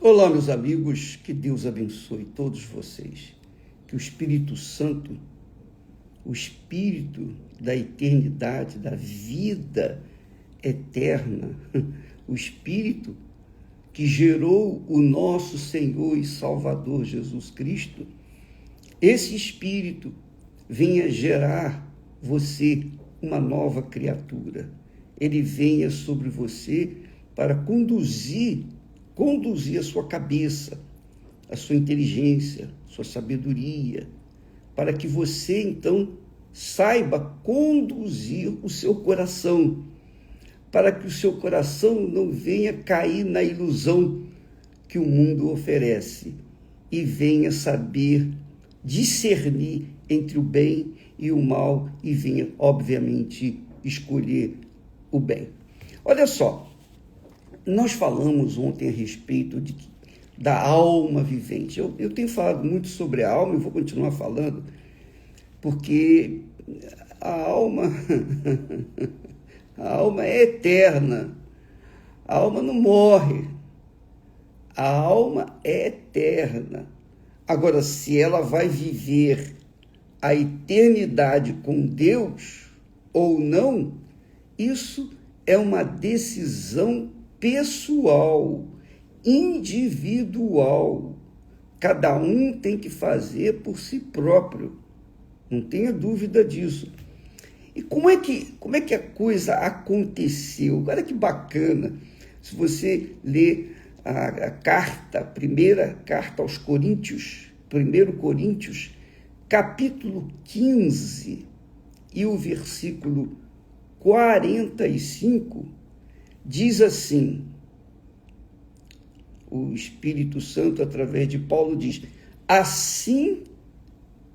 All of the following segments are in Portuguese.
Olá, meus amigos, que Deus abençoe todos vocês. Que o Espírito Santo, o Espírito da eternidade, da vida eterna, o Espírito que gerou o nosso Senhor e Salvador Jesus Cristo, esse Espírito venha gerar você uma nova criatura. Ele venha sobre você para conduzir a sua cabeça, a sua inteligência, sua sabedoria, para que você, então, saiba conduzir o seu coração, para que o seu coração não venha cair na ilusão que o mundo oferece e venha saber discernir entre o bem e o mal e venha, obviamente, escolher o bem. Olha só, nós falamos ontem a respeito da alma vivente. Eu tenho falado muito sobre a alma e vou continuar falando, porque a alma é eterna, a alma não morre, a alma é eterna. Agora, se ela vai viver a eternidade com Deus ou não, isso é uma decisão pessoal, individual. Cada um tem que fazer por si próprio, não tenha dúvida disso. E como é que a coisa aconteceu? Olha que bacana, se você ler a primeira carta aos Coríntios, 1 Coríntios, capítulo 15, e o versículo 45, diz assim, o Espírito Santo, através de Paulo, diz: assim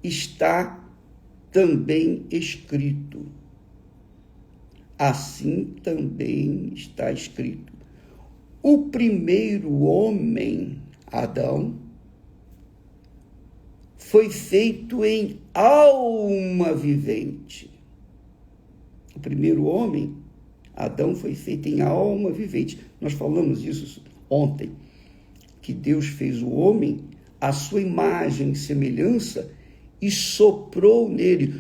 está também escrito. Assim também está escrito. O primeiro homem, Adão, foi feito em alma vivente. O primeiro homem, Adão, foi feito em alma vivente. Nós falamos isso ontem, que Deus fez o homem à sua imagem e semelhança e soprou nele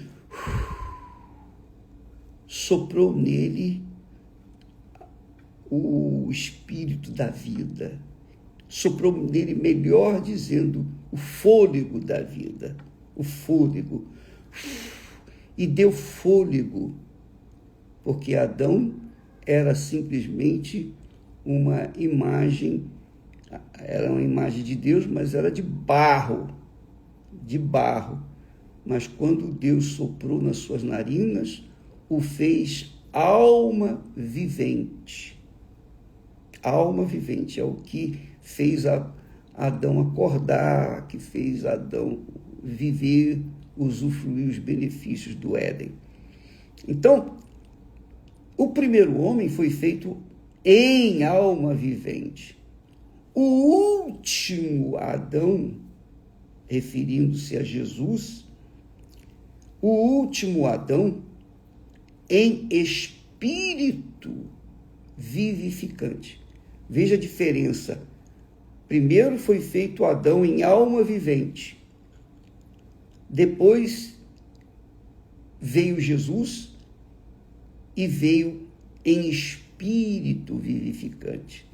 o espírito da vida. Soprou nele, melhor dizendo, o fôlego da vida. O fôlego. E deu fôlego, porque Adão era simplesmente uma imagem, era uma imagem de Deus, mas era de barro. Mas quando Deus soprou nas suas narinas, o fez alma vivente. Alma vivente é o que fez Adão acordar, que fez Adão viver, usufruir os benefícios do Éden. Então, o primeiro homem foi feito em alma vivente. O último Adão, referindo-se a Jesus, o último Adão em espírito vivificante. Veja a diferença. Primeiro foi feito Adão em alma vivente. Depois veio Jesus e veio em espírito vivificante.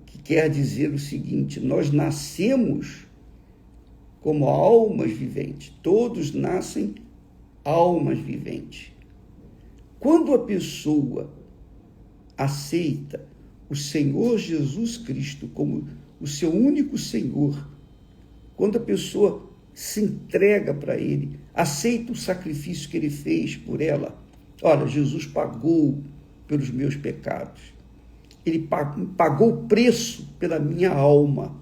Que quer dizer o seguinte: nós nascemos como almas viventes. Todos nascem almas viventes. Quando a pessoa aceita o Senhor Jesus Cristo como o seu único Senhor, quando a pessoa se entrega para Ele, aceita o sacrifício que Ele fez por ela. Olha, Jesus pagou pelos meus pecados. Ele pagou o preço pela minha alma.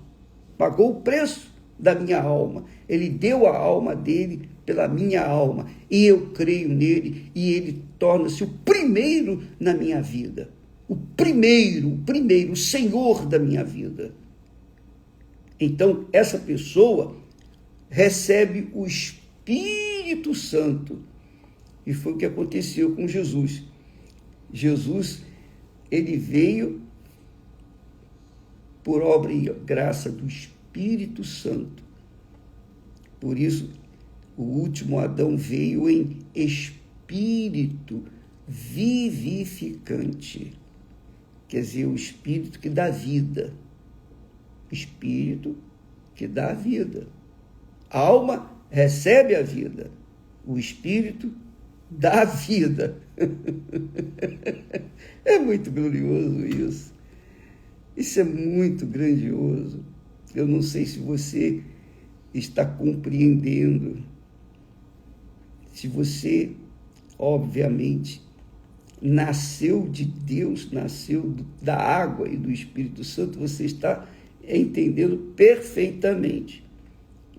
Pagou o preço da minha alma. Ele deu a alma dele pela minha alma. E eu creio nele e ele torna-se o primeiro na minha vida. O primeiro, o Senhor da minha vida. Então, essa pessoa recebe o Espírito Santo. E foi o que aconteceu com Jesus. Jesus, ele veio por obra e graça do Espírito Santo. Por isso, o último Adão veio em espírito vivificante. Quer dizer, o espírito que dá vida. Espírito que dá vida. A alma recebe a vida. O espírito dá vida. É muito glorioso isso. Isso é muito grandioso. Eu não sei se você está compreendendo. Se você, obviamente, nasceu de Deus, nasceu da água e do Espírito Santo, você está entendendo perfeitamente.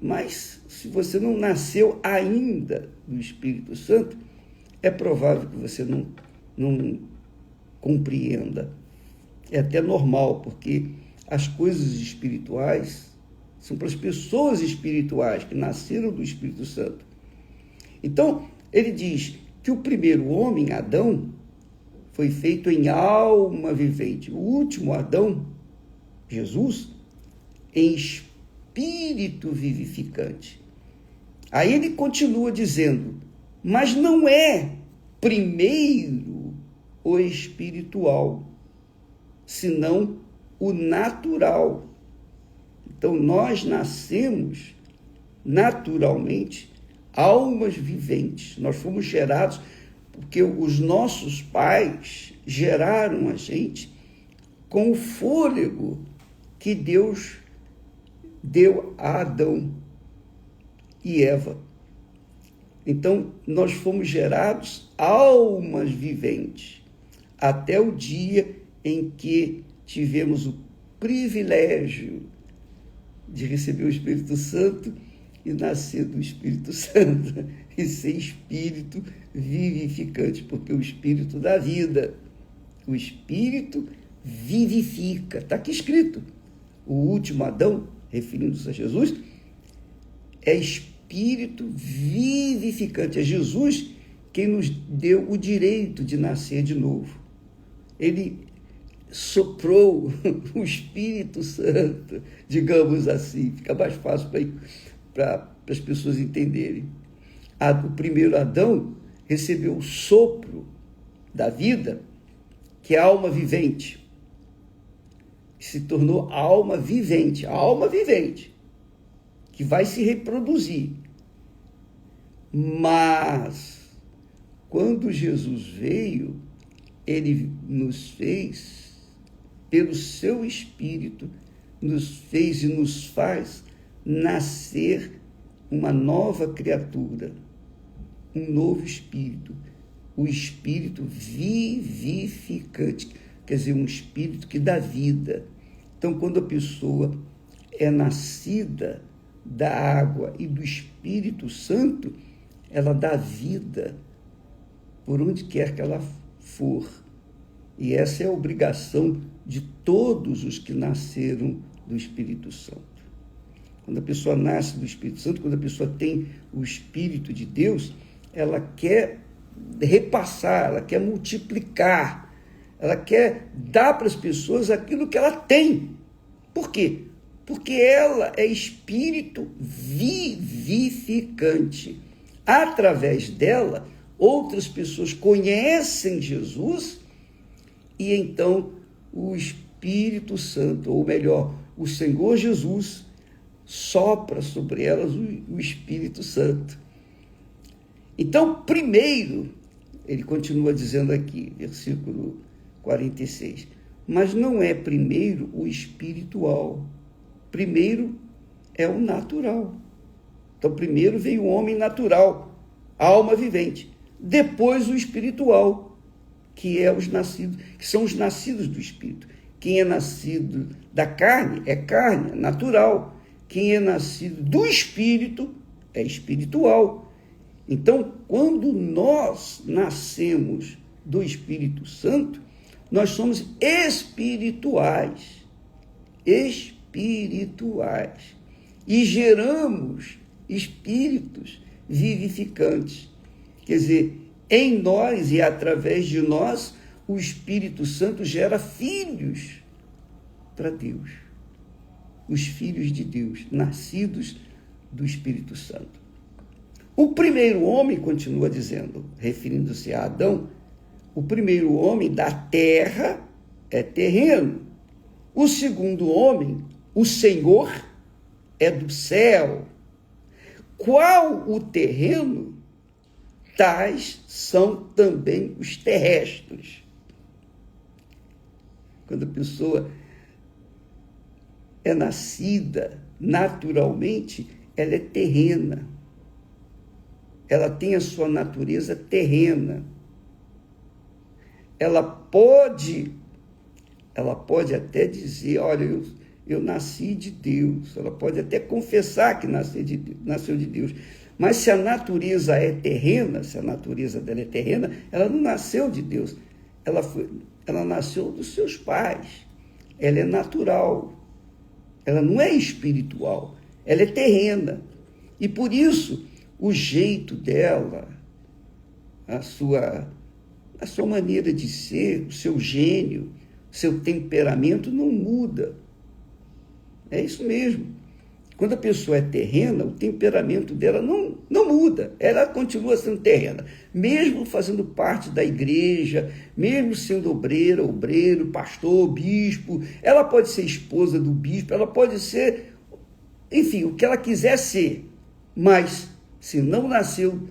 Mas, se você não nasceu ainda do Espírito Santo, é provável que você não compreenda. É até normal, porque as coisas espirituais são para as pessoas espirituais que nasceram do Espírito Santo. Então, ele diz que o primeiro homem, Adão, foi feito em alma vivente. O último Adão, Jesus, em espírito vivificante. Aí ele continua dizendo, mas não é primeiro o espiritual, senão o natural. Então, nós nascemos naturalmente almas viventes. Nós fomos gerados porque os nossos pais geraram a gente com o fôlego que Deus deu a Adão e Eva. Então, nós fomos gerados almas viventes, até o dia em que tivemos o privilégio de receber o Espírito Santo e nascer do Espírito Santo e ser espírito vivificante, porque o Espírito dá vida, o Espírito vivifica. Está aqui escrito, o último Adão, referindo-se a Jesus, é espírito vivificante. É Jesus quem nos deu o direito de nascer de novo. Ele soprou o Espírito Santo, digamos assim, fica mais fácil para as pessoas entenderem. O primeiro Adão recebeu o sopro da vida, que é a alma vivente, que se tornou alma vivente, que vai se reproduzir. Mas, quando Jesus veio, ele nos fez, pelo seu Espírito, nos fez e nos faz nascer uma nova criatura, um novo espírito, o espírito vivificante, quer dizer, um espírito que dá vida. Então, quando a pessoa é nascida da água e do Espírito Santo, ela dá vida por onde quer que ela for. E essa é a obrigação de todos os que nasceram do Espírito Santo. Quando a pessoa nasce do Espírito Santo, quando a pessoa tem o Espírito de Deus, ela quer repassar, ela quer multiplicar, ela quer dar para as pessoas aquilo que ela tem. Por quê? Porque ela é espírito vivificante. Através dela, outras pessoas conhecem Jesus e então o Espírito Santo, ou melhor, o Senhor Jesus, sopra sobre elas o Espírito Santo. Então, primeiro, ele continua dizendo aqui, versículo 46, mas não é primeiro o espiritual, primeiro é o natural. Então, primeiro veio o homem natural, a alma vivente, depois o espiritual, que são os nascidos do Espírito. Quem é nascido da carne, é natural. Quem é nascido do Espírito, é espiritual. Então, quando nós nascemos do Espírito Santo, nós somos espirituais. E geramos espíritos vivificantes. Quer dizer, em nós e através de nós, o Espírito Santo gera filhos para Deus. os filhos de Deus, nascidos do Espírito Santo. O primeiro homem, continua dizendo, referindo-se a Adão, o primeiro homem da terra é terreno. O segundo homem, o Senhor, é do céu. Qual o terreno? Tais são também os terrestres. Quando a pessoa é nascida naturalmente, ela é terrena. Ela tem a sua natureza terrena. Ela pode até dizer, olha, eu nasci de Deus. Ela pode até confessar que nasceu de Deus. Mas se a natureza é terrena, se a natureza dela é terrena, ela não nasceu de Deus. Ela nasceu dos seus pais. Ela é natural. Ela não é espiritual. Ela é terrena. E por isso, o jeito dela, a sua maneira de ser, o seu gênio, o seu temperamento não muda. É isso mesmo. Quando a pessoa é terrena, o temperamento dela não muda. Ela continua sendo terrena. Mesmo fazendo parte da igreja, mesmo sendo obreiro, pastor, bispo, ela pode ser esposa do bispo, ela pode ser, enfim, o que ela quiser ser. Mas, se não nasceu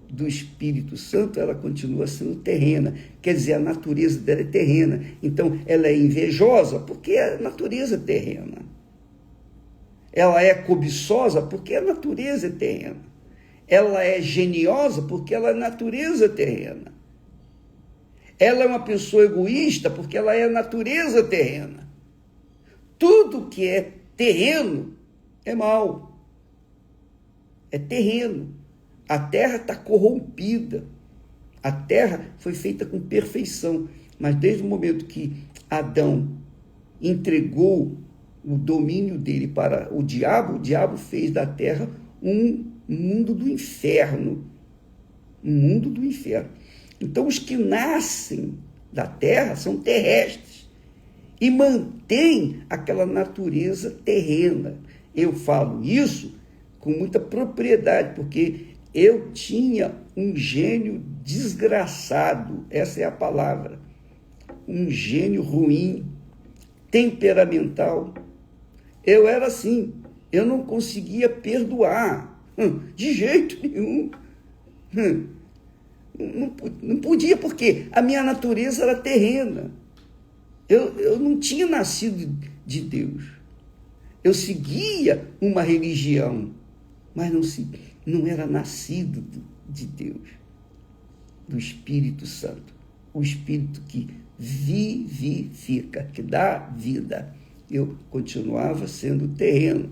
do Espírito Santo, ela continua sendo terrena. Quer dizer, a natureza dela é terrena. Então, ela é invejosa porque é a natureza terrena. Ela é cobiçosa porque a natureza é terrena. Ela é geniosa porque ela é natureza terrena. Ela é uma pessoa egoísta porque ela é a natureza terrena. Tudo que é terreno é mal. É terreno. A terra está corrompida. A terra foi feita com perfeição. Mas desde o momento que Adão entregou o domínio dele para o diabo fez da terra um mundo do inferno. Um mundo do inferno. Então, os que nascem da terra são terrestres e mantêm aquela natureza terrena. Eu falo isso com muita propriedade, porque eu tinha um gênio desgraçado, essa é a palavra, um gênio ruim, temperamental. Eu era assim, eu não conseguia perdoar, de jeito nenhum. Não podia, porque a minha natureza era terrena. Eu não tinha nascido de Deus. Eu seguia uma religião, mas não era nascido de Deus, do Espírito Santo. O Espírito que vivifica, que dá vida. Eu continuava sendo terreno.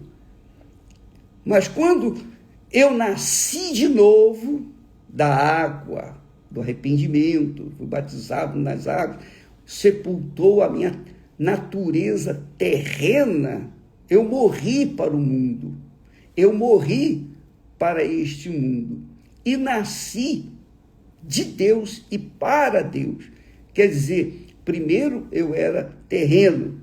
Mas quando eu nasci de novo da água, do arrependimento, fui batizado nas águas, sepultou a minha natureza terrena, eu morri para o mundo. Eu morri para este mundo e nasci de Deus e para Deus. Quer dizer, primeiro eu era terreno,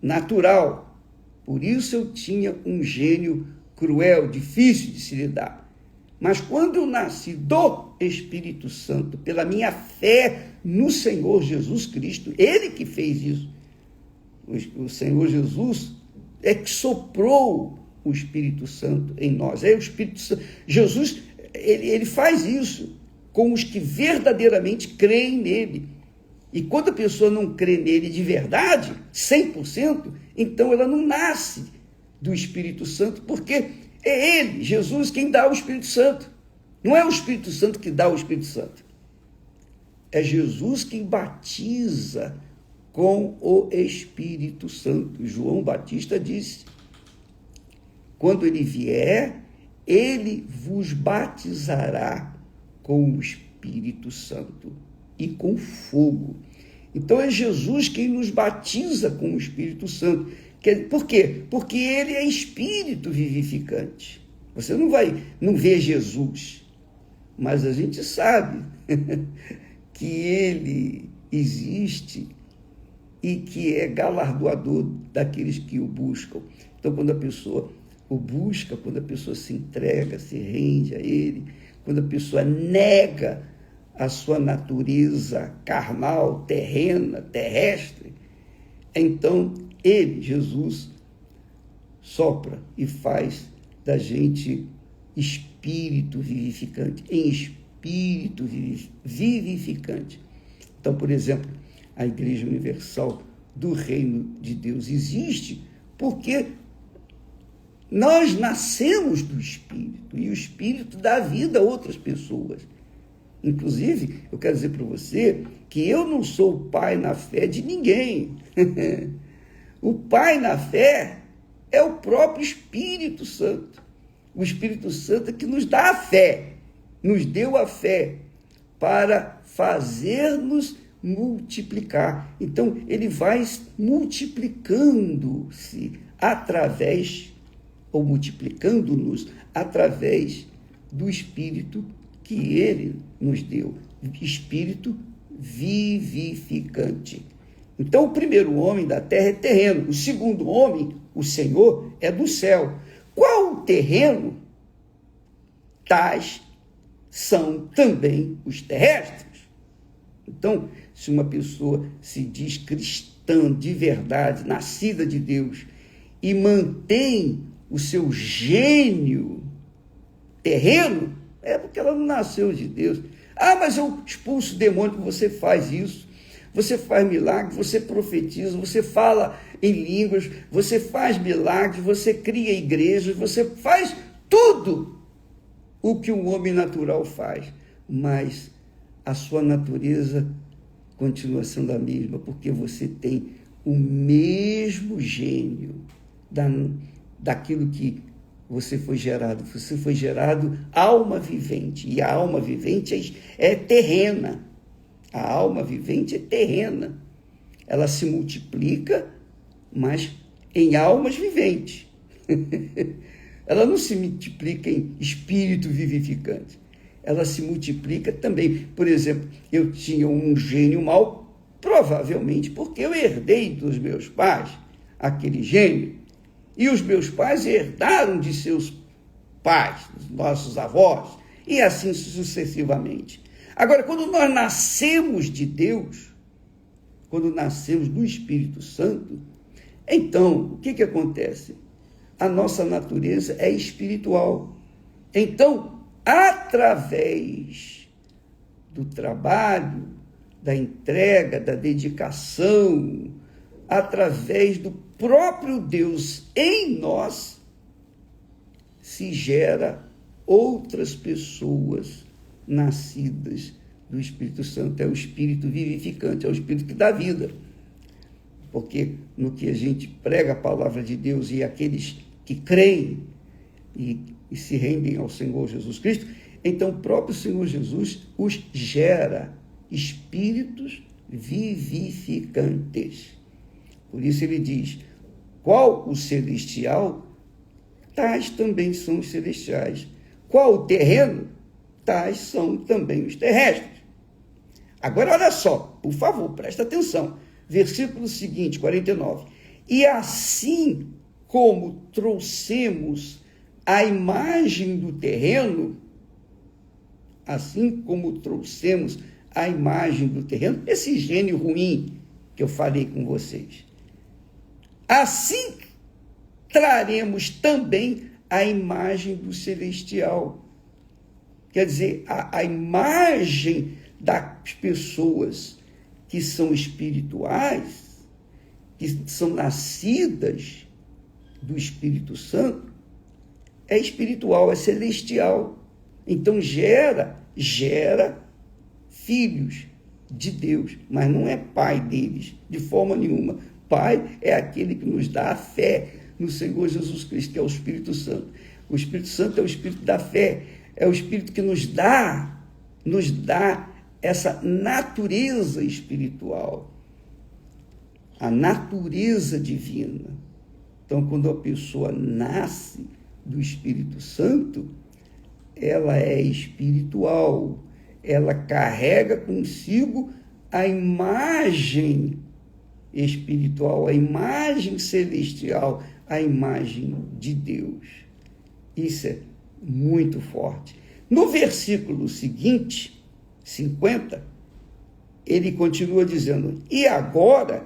natural. Por isso eu tinha um gênio cruel, difícil de se lidar. Mas quando eu nasci do Espírito Santo, pela minha fé no Senhor Jesus Cristo, Ele que fez isso. O Senhor Jesus é que soprou o Espírito Santo em nós. É o Espírito Santo. Jesus, ele faz isso com os que verdadeiramente creem nele. E quando a pessoa não crê nele de verdade, 100%, então ela não nasce do Espírito Santo, porque é ele, Jesus, quem dá o Espírito Santo. Não é o Espírito Santo que dá o Espírito Santo. É Jesus quem batiza com o Espírito Santo. João Batista disse: quando ele vier, ele vos batizará com o Espírito Santo e com fogo. Então é Jesus quem nos batiza com o Espírito Santo. Por quê? Porque ele é Espírito vivificante. Você não vê Jesus, mas a gente sabe que ele existe e que é galardoador daqueles que o buscam. Então, quando a pessoa o busca, quando a pessoa se entrega, se rende a ele, quando a pessoa nega a sua natureza carnal, terrena, terrestre, então ele, Jesus, sopra e faz da gente espírito vivificante, em espírito vivificante. Então, por exemplo, a Igreja Universal do Reino de Deus existe porque nós nascemos do Espírito, e o Espírito dá vida a outras pessoas. Inclusive, eu quero dizer para você que eu não sou o pai na fé de ninguém. O pai na fé é o próprio Espírito Santo. O Espírito Santo é que nos dá a fé, nos deu a fé para fazer-nos multiplicar. Então, ele vai multiplicando-se através, ou multiplicando-nos através do Espírito que ele nos deu. Espírito vivificante. Então, o primeiro homem da terra é terreno. O segundo homem, o Senhor, é do céu. Qual o terreno? Tais são também os terrestres. Então, se uma pessoa se diz cristã de verdade, nascida de Deus, e mantém o seu gênio terreno, é porque ela não nasceu de Deus. Ah, mas eu expulso o demônio. Você faz isso, você faz milagres, você profetiza, você fala em línguas, você faz milagres, você cria igrejas, você faz tudo o que um homem natural faz, mas a sua natureza continua sendo a mesma, porque você tem o mesmo gênio daquilo que você foi gerado. Você foi gerado alma vivente, e a alma vivente é terrena. A alma vivente é terrena. Ela se multiplica, mas em almas viventes. Ela não se multiplica em espírito vivificante. Ela se multiplica também. Por exemplo, eu tinha um gênio mau, provavelmente porque eu herdei dos meus pais aquele gênio, e os meus pais herdaram de seus pais, dos nossos avós, e assim sucessivamente. Agora, quando nós nascemos de Deus, quando nascemos do Espírito Santo, então, o que acontece? A nossa natureza é espiritual. Então, através do trabalho, da entrega, da dedicação, através do próprio Deus em nós, se gera outras pessoas nascidas do Espírito Santo. É o Espírito vivificante, é o Espírito que dá vida. Porque no que a gente prega a palavra de Deus, e aqueles que creem e se rendem ao Senhor Jesus Cristo, então o próprio Senhor Jesus os gera espíritos vivificantes. Por isso ele diz: qual o celestial, tais também são os celestiais. Qual o terreno, tais são também os terrestres. Agora, olha só, por favor, presta atenção. Versículo seguinte, 49. E assim como trouxemos a imagem do terreno, esse gênio ruim que eu falei com vocês, assim traremos também a imagem do celestial. Quer dizer, a imagem das pessoas que são espirituais, que são nascidas do Espírito Santo, é espiritual, é celestial. Então gera filhos de Deus, mas não é pai deles, de forma nenhuma. Pai é aquele que nos dá a fé no Senhor Jesus Cristo, que é o Espírito Santo. O Espírito Santo é o Espírito da fé, é o Espírito que nos dá essa natureza espiritual, a natureza divina. Então, quando a pessoa nasce do Espírito Santo, ela é espiritual, ela carrega consigo a imagem espiritual, a imagem celestial, a imagem de Deus. Isso é muito forte. No versículo seguinte, 50, ele continua dizendo: e agora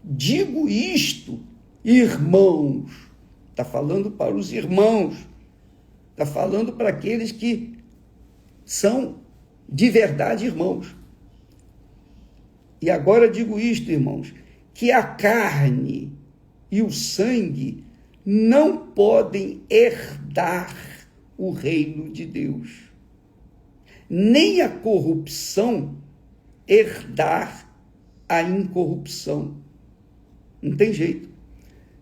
digo isto, irmãos. Está falando para os irmãos, está falando para aqueles que são de verdade irmãos. E agora digo isto, irmãos, que a carne e o sangue não podem herdar o reino de Deus, nem a corrupção herdar a incorrupção. Não tem jeito.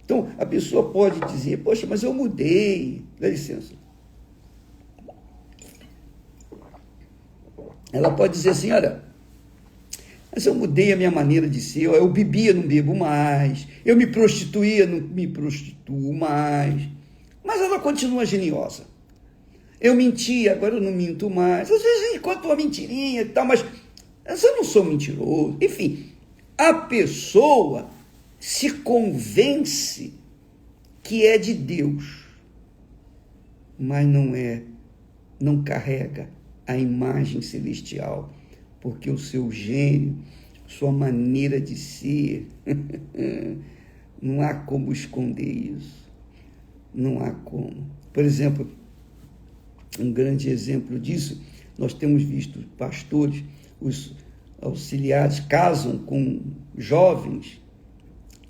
Então, a pessoa pode dizer: poxa, mas eu mudei. Dá licença. Ela pode dizer assim: olha, mas eu mudei a minha maneira de ser, eu bebia, não bebo mais, eu me prostituía, não me prostituo mais. Mas ela continua geniosa. Eu mentia, agora eu não minto mais. Às vezes conto uma mentirinha e tal, mas eu não sou mentiroso. Enfim, a pessoa se convence que é de Deus, mas não carrega a imagem celestial, porque o seu gênio, sua maneira de ser, não há como esconder isso. Não há como. Por exemplo, um grande exemplo disso, nós temos visto pastores, os auxiliares casam com jovens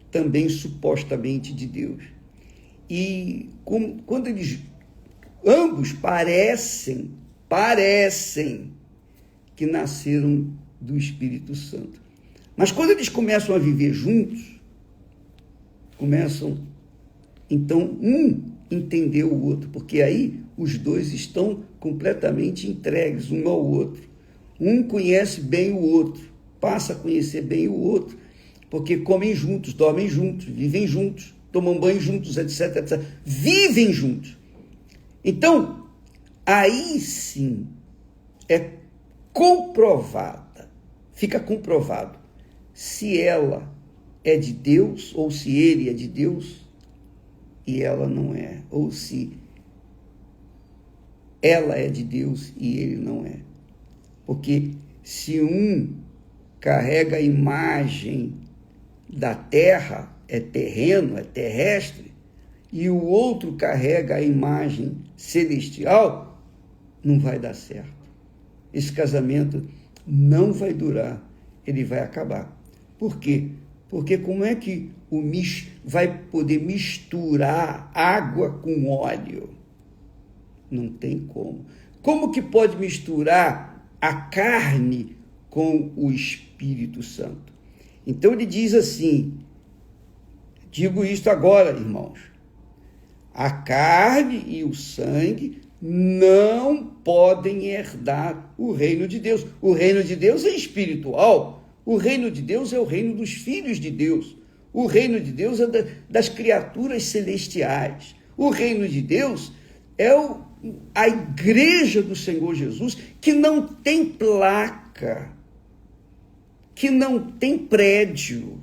também supostamente de Deus. E quando eles, ambos parecem que nasceram do Espírito Santo. Mas quando eles começam a viver juntos, começam, então, entender o outro, porque aí os dois estão completamente entregues um ao outro. Um conhece bem o outro, passa a conhecer bem o outro, porque comem juntos, dormem juntos, vivem juntos, tomam banho juntos, etc, etc. Vivem juntos. Então, aí sim é comprovada, fica comprovado se ela é de Deus ou se ele é de Deus e ela não é, ou se ela é de Deus e ele não é. Porque se um carrega a imagem da terra, é terreno, é terrestre, e o outro carrega a imagem celestial, não vai dar certo. Esse casamento não vai durar, ele vai acabar. Por quê? Porque como é que vai poder misturar água com óleo? Não tem como. Como que pode misturar a carne com o Espírito Santo? Então ele diz assim: digo isto agora, irmãos, a carne e o sangue não podem herdar o reino de Deus. O reino de Deus é espiritual. O reino de Deus é o reino dos filhos de Deus. O reino de Deus é das criaturas celestiais. O reino de Deus é a igreja do Senhor Jesus, que não tem placa, que não tem prédio.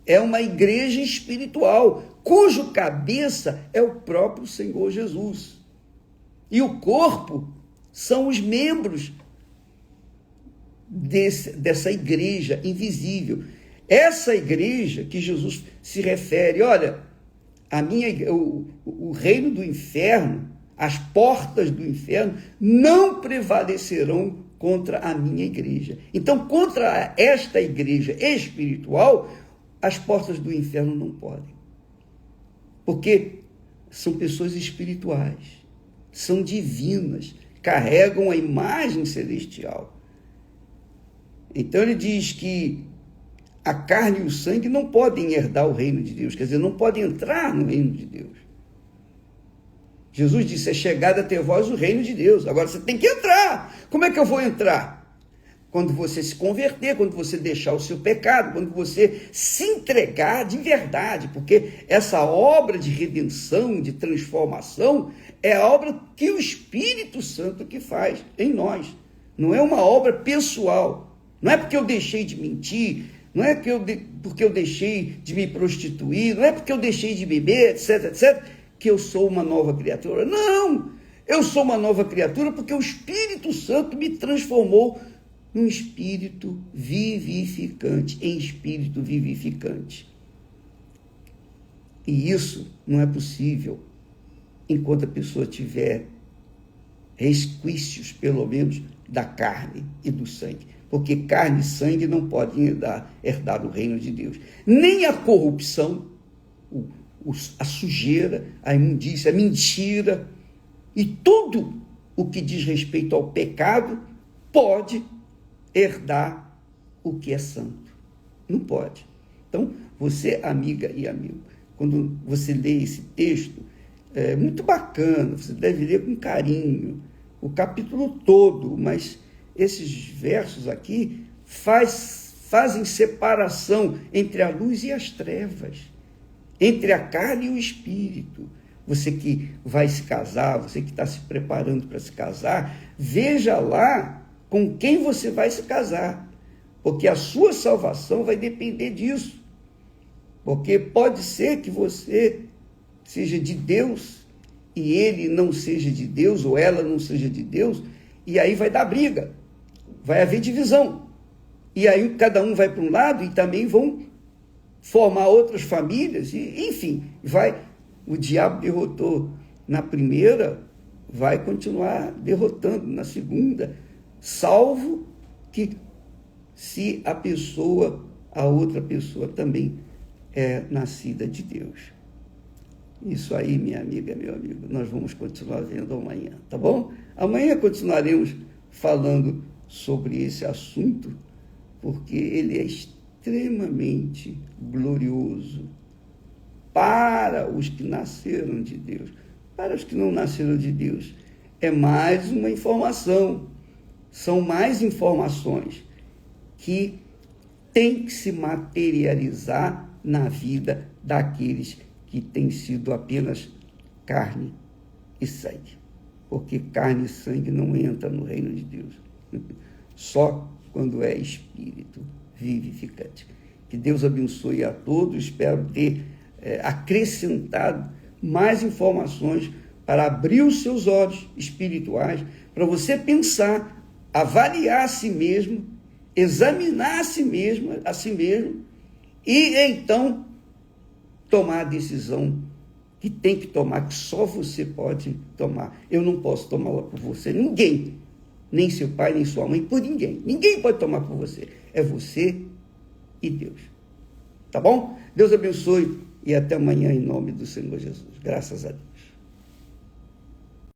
É uma igreja espiritual, cujo cabeça é o próprio Senhor Jesus. E o corpo são os membros dessa igreja invisível. Essa igreja que Jesus se refere: olha, o reino do inferno, as portas do inferno não prevalecerão contra a minha igreja. Então, contra esta igreja espiritual, as portas do inferno não podem. Porque são pessoas espirituais, são divinas, carregam a imagem celestial. Então ele diz que a carne e o sangue não podem herdar o reino de Deus, quer dizer, não podem entrar no reino de Deus. Jesus disse: é chegado até vós o reino de Deus. Agora você tem que entrar. Como é que eu vou entrar? Quando você se converter, quando você deixar o seu pecado, quando você se entregar de verdade, porque essa obra de redenção, de transformação, é a obra que o Espírito Santo que faz em nós. Não é uma obra pessoal. Não é porque eu deixei de mentir, não é porque eu deixei de me prostituir, não é porque eu deixei de beber, etc, etc, que eu sou uma nova criatura. Não! Eu sou uma nova criatura porque o Espírito Santo me transformou num espírito vivificante, em espírito vivificante. E isso não é possível enquanto a pessoa tiver resquícios, pelo menos, da carne e do sangue. Porque carne e sangue não podem herdar o reino de Deus. Nem a corrupção, a sujeira, a imundícia, a mentira e tudo o que diz respeito ao pecado pode herdar o que é santo. Não pode. Então, você, amiga e amigo, quando você lê esse texto, é muito bacana, você deve ler com carinho, o capítulo todo, mas esses versos aqui fazem separação entre a luz e as trevas, entre a carne e o espírito. Você que vai se casar, você que está se preparando para se casar, veja lá com quem você vai se casar, porque a sua salvação vai depender disso. Porque pode ser que você seja de Deus e ele não seja de Deus, ou ela não seja de Deus, e aí vai dar briga, vai haver divisão. E aí cada um vai para um lado e também vão formar outras famílias, e, enfim, o diabo derrotou na primeira, vai continuar derrotando na segunda, salvo que se a outra pessoa também é nascida de Deus. Isso aí, minha amiga, meu amigo, nós vamos continuar vendo amanhã, tá bom? Amanhã continuaremos falando sobre esse assunto, porque ele é extremamente glorioso para os que nasceram de Deus. Para os que não nasceram de Deus, é mais uma informação, são mais informações que têm que se materializar na vida daqueles que têm sido apenas carne e sangue. Porque carne e sangue não entra no reino de Deus. Só quando é espírito vivificante. Que Deus abençoe a todos. Espero ter acrescentado mais informações para abrir os seus olhos espirituais, para você pensar, avaliar a si mesmo, examinar a si mesmo, e então tomar a decisão que tem que tomar, que só você pode tomar. Eu não posso tomá-la por você, ninguém, nem seu pai, nem sua mãe, por ninguém. Ninguém pode tomar por você. É você e Deus. Tá bom? Deus abençoe e até amanhã em nome do Senhor Jesus. Graças a Deus.